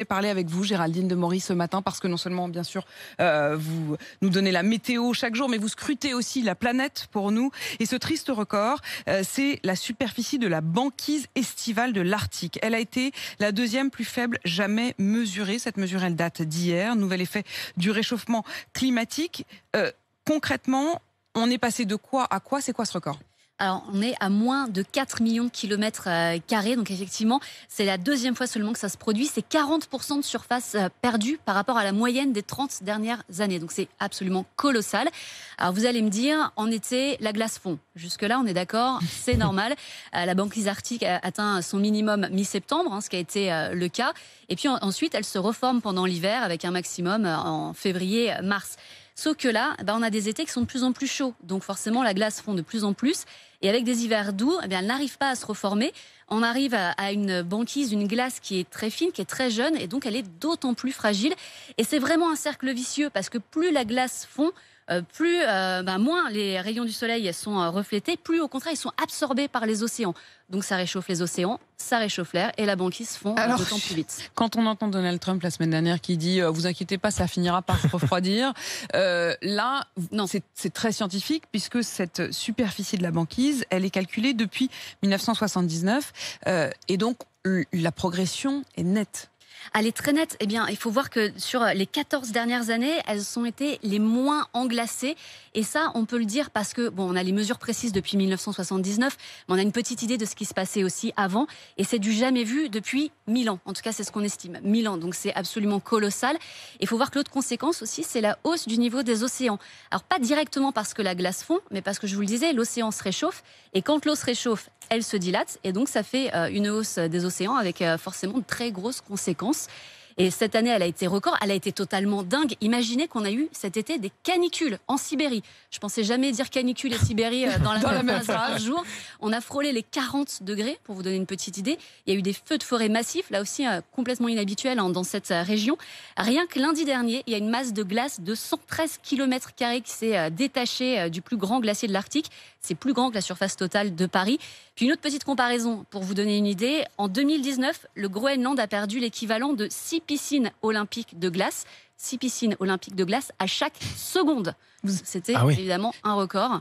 Parler avec vous, Géraldine Demory, ce matin, parce que non seulement, bien sûr, vous nous donnez la météo chaque jour, mais vous scrutez aussi la planète pour nous. Et ce triste record, c'est la superficie de la banquise estivale de l'Arctique. Elle a été la deuxième plus faible jamais mesurée. Cette mesure, elle date d'hier. Nouvel effet du réchauffement climatique. Concrètement, on est passé de quoi à quoi? C'est quoi ce record? Alors, on est à moins de 4 millions de kilomètres carrés. Donc, effectivement, c'est la deuxième fois seulement que ça se produit. C'est 40% de surface perdue par rapport à la moyenne des 30 dernières années. Donc, c'est absolument colossal. Alors, vous allez me dire, en été, la glace fond. Jusque-là, on est d'accord, c'est normal. La banquise arctique a atteint son minimum mi-septembre, ce qui a été le cas. Et puis, ensuite, elle se reforme pendant l'hiver avec un maximum en février-mars. Sauf que là, on a des étés qui sont de plus en plus chauds. Donc forcément, la glace fond de plus en plus. Et avec des hivers doux, elle n'arrive pas à se reformer. On arrive à une banquise, une glace qui est très fine, qui est très jeune. Et donc, elle est d'autant plus fragile. Et c'est vraiment un cercle vicieux parce que plus la glace fond, plus moins les rayons du soleil sont reflétés, plus au contraire ils sont absorbés par les océans. Donc ça réchauffe les océans, ça réchauffe l'air et la banquise fond d'autant plus vite. Quand on entend Donald Trump la semaine dernière qui dit vous inquiétez pas, ça finira par se refroidir, là non, c'est très scientifique puisque cette superficie de la banquise, elle est calculée depuis 1979 et donc la progression est nette. Elle est très nette. Eh bien, il faut voir que sur les 14 dernières années, elles ont été les moins englacées. Et ça, on peut le dire parce que, on a les mesures précises depuis 1979, mais on a une petite idée de ce qui se passait aussi avant. Et c'est du jamais vu depuis 1000 ans. En tout cas, c'est ce qu'on estime. 1000 ans. Donc, c'est absolument colossal. Il faut voir que l'autre conséquence aussi, c'est la hausse du niveau des océans. Alors, pas directement parce que la glace fond, mais parce que je vous le disais, l'océan se réchauffe. Et quand l'eau se réchauffe, elle se dilate. Et donc, ça fait une hausse des océans avec forcément de très grosses conséquences. Et cette année, elle a été record, elle a été totalement dingue. Imaginez qu'on a eu cet été des canicules en Sibérie. Je pensais jamais dire canicule et Sibérie dans la même phrase un jour. On a frôlé les 40 degrés, pour vous donner une petite idée. Il y a eu des feux de forêt massifs, là aussi complètement inhabituels dans cette région. Rien que lundi dernier, il y a une masse de glace de 113 km² qui s'est détachée du plus grand glacier de l'Arctique. C'est plus grand que la surface totale de Paris. Puis une autre petite comparaison, pour vous donner une idée. En 2019, le Groenland a perdu l'équivalent de 6 piscines olympiques de glace. 6 piscines olympiques de glace à chaque seconde. C'était évidemment un record.